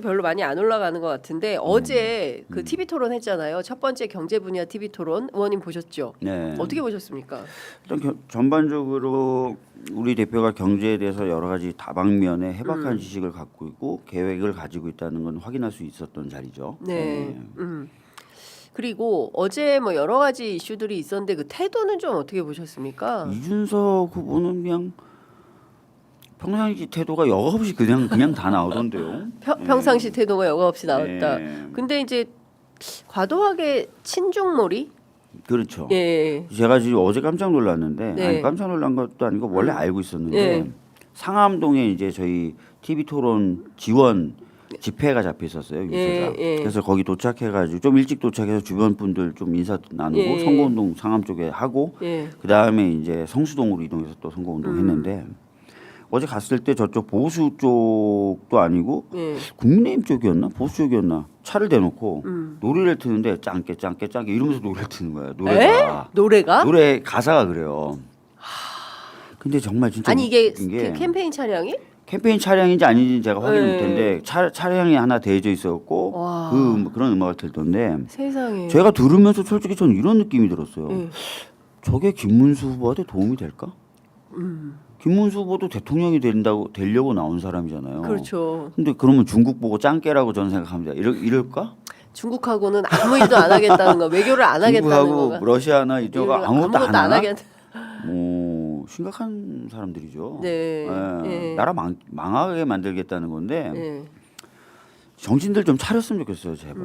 별로 많이 안 올라가는 것 같은데 어제 그 TV 토론 했잖아요. 첫 번째 경제 분야 TV 토론 의원님 보셨죠? 네. 어떻게 보셨습니까? 일단 전반적으로 우리 대표가 경제에 대해서 여러 가지 다방면의 해박한 지식을 갖고 있고 계획을 가지고 있다는 건 확인할 수 있었던 자리죠. 네. 그리고 어제 뭐 여러 가지 이슈들이 있었는데 그 태도는 좀 어떻게 보셨습니까? 이준석 후보는 그냥 평상시 태도가 여과없이 그냥 다 나오던데요. 평상시 태도가 여과 없이 나왔다. 네. 근데 이제 과도하게 친중몰이? 그렇죠. 예. 제가 지금 어제 깜짝 놀랐는데 네. 아니 깜짝 놀란 것도 아니고 원래 알고 있었는데 예. 상암동에 이제 저희 TV 토론 지원 집회가 잡혀 있었어요. 유세가. 예. 그래서 거기 도착해가지고 좀 일찍 도착해서 주변 분들 좀 인사 나누고 예. 선거운동 상암 쪽에 하고 예. 그 다음에 이제 성수동으로 이동해서 또 선거운동 했는데 어제 갔을 때 저쪽 보수 쪽도 아니고 예. 국민의힘 쪽이었나 보수 쪽이었나 차를 대놓고 노래를 트는데 짱깨 이러면서 노래를 트는 거예요. 노래가 노래가? 노래 가사가 그래요. 근데 정말 진짜 아니 이게 웃긴 게 캠페인 차량이? 캠페인 차량인지 아닌지 제가 확인 네. 못했는데 차량이 하나 대져 있었고 와. 그런 음악을 틀던데 세상에. 제가 들으면서 솔직히 저는 이런 느낌이 들었어요. 예. 저게 김문수 후보한테 도움이 될까? 김문수 후보도 대통령이 되려고 나온 사람이잖아요. 그렇죠. 근데 그러면 중국 보고 짱깨라고 저는 생각합니다. 이럴까? 중국하고는 아무 일도 안 하겠다는 거, 외교를 안 하겠다는 중국하고 거가. 러시아나 이쪽가 아무것도 안 하나? 하겠. 심각한 사람들이죠. 네. 예. 나라 망하게 만들겠다는 건데 예. 정신들 좀 차렸으면 좋겠어요, 제발.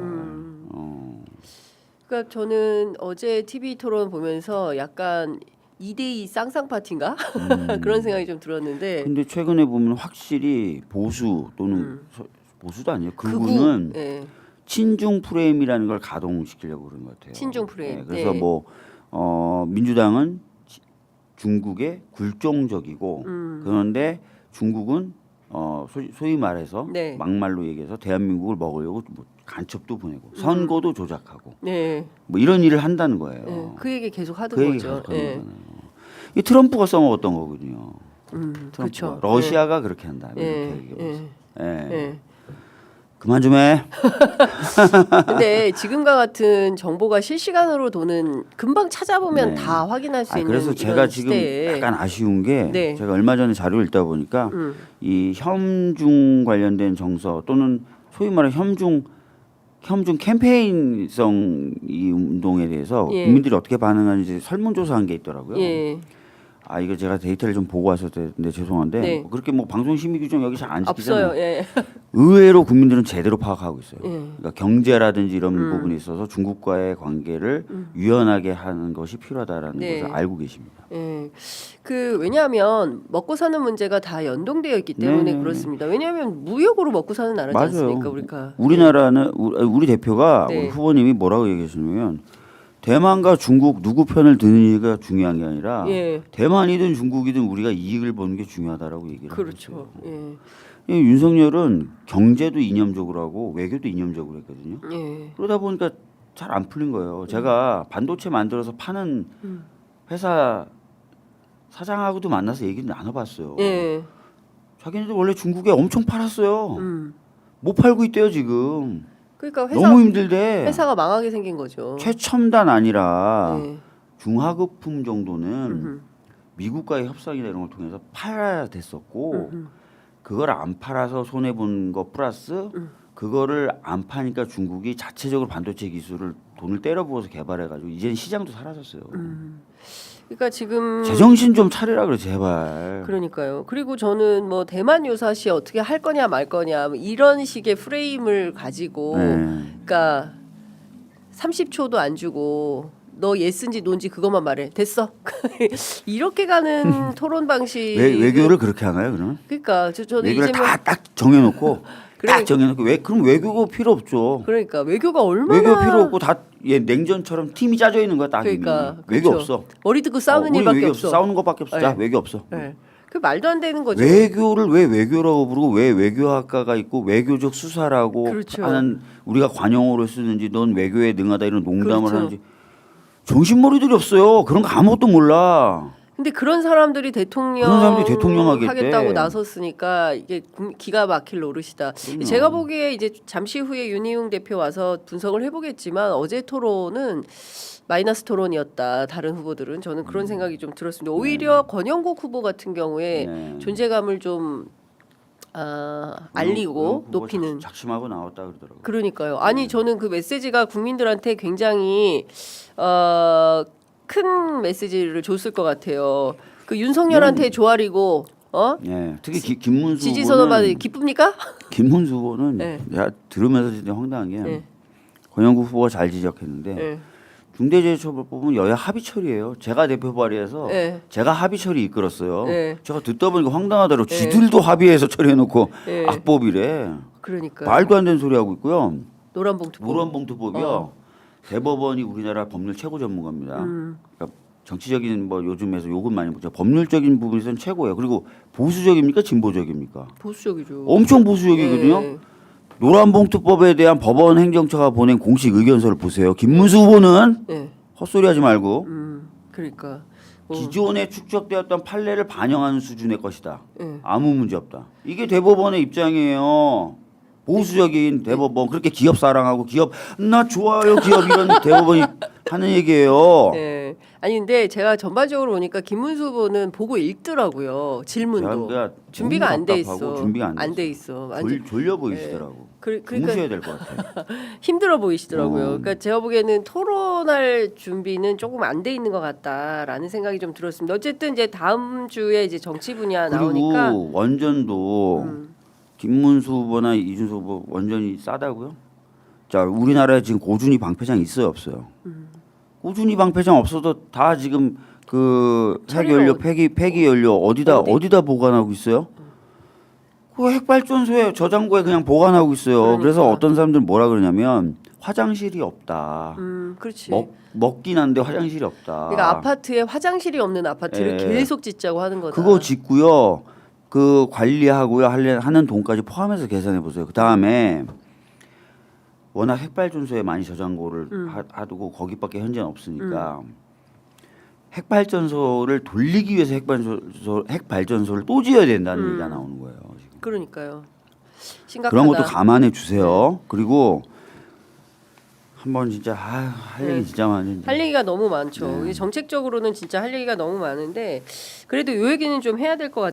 그러니까 저는 어제 TV 토론 보면서 약간 2대2 쌍쌍 파티인가 그런 생각이 좀 들었는데. 근데 최근에 보면 확실히 보수 또는 보수도 아니에요. 극우는 예. 친중 프레임이라는 걸 가동시키려고 그런 것 같아요. 친중 프레임. 그래서 네. 뭐 민주당은 중국에 굴종적이고 그런데 중국은 소위 말해서 네. 막말로 얘기해서 대한민국을 먹으려고 뭐 간첩도 보내고 선거도 조작하고 네. 뭐 이런 일을 한다는 거예요. 예. 그 얘기 계속 하던 그 얘기 거죠. 계속 하는 예. 거잖아요. 이 트럼프가 써먹었던 거거든요. 트럼프가. 그렇죠. 러시아가 그렇게 한다. 예. 이렇게 얘기해서. 예. 예. 그만 좀 해. 근데 지금과 같은 정보가 실시간으로 도는 금방 찾아보면 네. 다 확인할 수 있는 그래서 이런 제가 지금 시대에. 약간 아쉬운 게 네. 제가 얼마 전에 자료를 읽다 보니까 이 혐중 관련된 정서 또는 소위 말하는 혐중 캠페인성 이 운동에 대해서 예. 국민들이 어떻게 반응하는지 설문조사한 게 있더라고요. 예. 이거 제가 데이터를 좀 보고 왔었는데 죄송한데 네. 그렇게 뭐 방송 심의 규정 여기 잘 안 지키잖아요. 없어요. 예. 의외로 국민들은 제대로 파악하고 있어요. 예. 그러니까 경제라든지 이런 부분에 있어서 중국과의 관계를 유연하게 하는 것이 필요하다라는 네. 것을 알고 계십니다. 예. 그 왜냐하면 먹고 사는 문제가 다 연동되어 있기 때문에 네. 그렇습니다. 왜냐하면 무역으로 먹고 사는 나라지 맞아요. 않습니까, 우리가. 우리나라는 우리 대표가 네. 우리 후보님이 뭐라고 얘기하시냐면 대만과 중국 누구 편을 드느냐가 중요한 게 아니라 예. 대만이든 중국이든 우리가 이익을 보는 게 중요하다라고 얘기를 하고 그렇죠. 있어요. 예. 이 윤석열은 경제도 이념적으로 하고 외교도 이념적으로 했거든요. 예. 그러다 보니까 잘 안 풀린 거예요. 제가 반도체 만들어서 파는 회사 사장하고도 만나서 얘기를 나눠봤어요. 예. 자기네들 원래 중국에 엄청 팔았어요. 못 팔고 있대요 지금. 그러니까 너무 힘들대. 회사가 망하게 생긴 거죠. 최첨단 아니라 예. 중하급품 정도는 미국과의 협상이나 이런 걸 통해서 팔아야 됐었고 그걸 안 팔아서 손해 본 거 플러스 그거를 안 파니까 중국이 자체적으로 반도체 기술을 돈을 때려 부어서 개발해가지고 이제는 시장도 사라졌어요. 그러니까 지금 제정신 좀 차리라 그래 제발. 그러니까요. 그리고 저는 뭐 대만 유사시 어떻게 할 거냐 말 거냐 뭐 이런 식의 프레임을 가지고 네. 그러니까 30초도 안 주고 너 예스인지 노인지 그것만 말해. 됐어. 이렇게 가는 토론 방식. 외교를 그렇게 하나요 그러면? 그러니까 저는 외교를 이제는 다 딱 정해놓고 그래. 딱 정해놓고 그럼 외교가 필요 없죠. 그러니까 외교가 얼마나 외교 필요 없고 다 냉전처럼 팀이 짜져 있는 거야 딱. 그러니까 외교 그렇죠. 없어. 머리 듣고 싸우는 우리 일밖에 외교 없어. 싸우는 것밖에 없어. 자, 네. 외교 없어. 네. 그 말도 안 되는 거죠. 외교를 왜 외교라고 부르고 왜 외교학과가 있고 외교적 수사라고 그렇죠. 하는 우리가 관용어로 쓰는지 넌 외교에 능하다 이런 농담을 그렇죠. 하는지 정신머리들이 없어요. 그런 거 아무것도 몰라. 근데 그런 사람들이 대통령 대통령하겠대. 하겠다고 나섰으니까 이게 기가 막힐 노릇이다. 그럼요. 제가 보기에 이제 잠시 후에 윤희용 대표 와서 분석을 해보겠지만 어제 토론은 마이너스 토론이었다. 다른 후보들은 저는 그런 생각이 좀 들었습니다. 오히려 권영국 후보 같은 경우에 네. 존재감을 좀 알리고 높이는. 작심하고 나왔다 그러더라고요. 그러니까요. 아니 저는 그 메시지가 국민들한테 굉장히 큰 메시지를 줬을 것 같아요. 그 윤석열한테 조아리고 네, 특히 김문수 지지 선언 받으 후보는 기쁩니까? 김문수 후보는 네. 내가 들으면서 진짜 황당한 게 네. 권영국 후보가 잘 지적했는데 네. 중대재해처벌법은 여야 합의 처리예요. 제가 대표 발의해서 네. 제가 합의 처리 이끌었어요. 네. 제가 듣다 보니까 황당하더라고. 지들도 합의해서 처리해놓고 네. 악법이래. 그러니까 말도 안 되는 소리 하고 있고요. 노란봉투법. 노란봉투법이요. 대법원이 우리나라 법률 최고 전문가입니다. 그러니까 정치적인 뭐 요즘에서 욕은 많이 먹죠. 법률적인 부분에서는 최고예요. 그리고 보수적입니까 진보적입니까? 보수적이죠. 엄청 보수적이거든요. 네. 노란봉투법에 대한 법원 행정처가 보낸 공식 의견서를 보세요. 김문수 후보는 네. 헛소리하지 말고 그러니까 기존에 축적되었던 판례를 반영하는 수준의 것이다. 네. 아무 문제 없다. 이게 대법원의 입장이에요. 보수적인 대법원 그렇게 기업 사랑하고 기업 나 좋아요 기업 이런 대법원이 하는 얘기예요. 네. 아니 근데 제가 전반적으로 보니까 김문수 후보는 보고 읽더라고요. 질문도 제가 준비가 너무 안 돼 답답하고 있어. 준비가 안 돼 있어. 완전 졸려 보이시더라고. 그러니까 주무셔야 될 것 같아요. 힘들어 보이시더라고요. 그러니까 제가 보기에는 토론할 준비는 조금 안 돼 있는 것 같다라는 생각이 좀 들었습니다. 어쨌든 이제 다음 주에 이제 정치 분야 나오니까 그리고 원전도 김문수 후보나 이준석 후보 원전이 싸다고요? 자, 우리나라에 지금 고준위 방패장 있어요, 없어요? 고준위 방패장 없어도 다 지금 그 핵연료 폐기 연료 어디다 보관하고 있어요? 그 핵발전소에 저장고에 그냥 보관하고 있어요. 그러니까. 그래서 어떤 사람들은 뭐라 그러냐면 화장실이 없다. 그렇지. 먹긴 한데 화장실이 없다. 그러니까 아파트에 화장실이 없는 아파트를 예. 계속 짓자고 하는 거다. 그거 짓고요. 그 관리하고요 하는 돈까지 포함해서 계산해 보세요. 그 다음에 워낙 핵발전소에 많이 저장고를 하고 거기밖에 현재는 없으니까 핵발전소를 돌리기 위해서 핵발전소를 또 지어야 된다는 얘기가 나오는 거예요. 지금. 그러니까요. 심각하다. 그런 것도 감안해 주세요. 그리고 한번 진짜 할 얘기 진짜 많은데. 할 얘기가 너무 많죠. 정책적으로는 진짜 할 얘기가 너무 많은데 그래도 이 얘기는 좀 해야 될 것 같아요.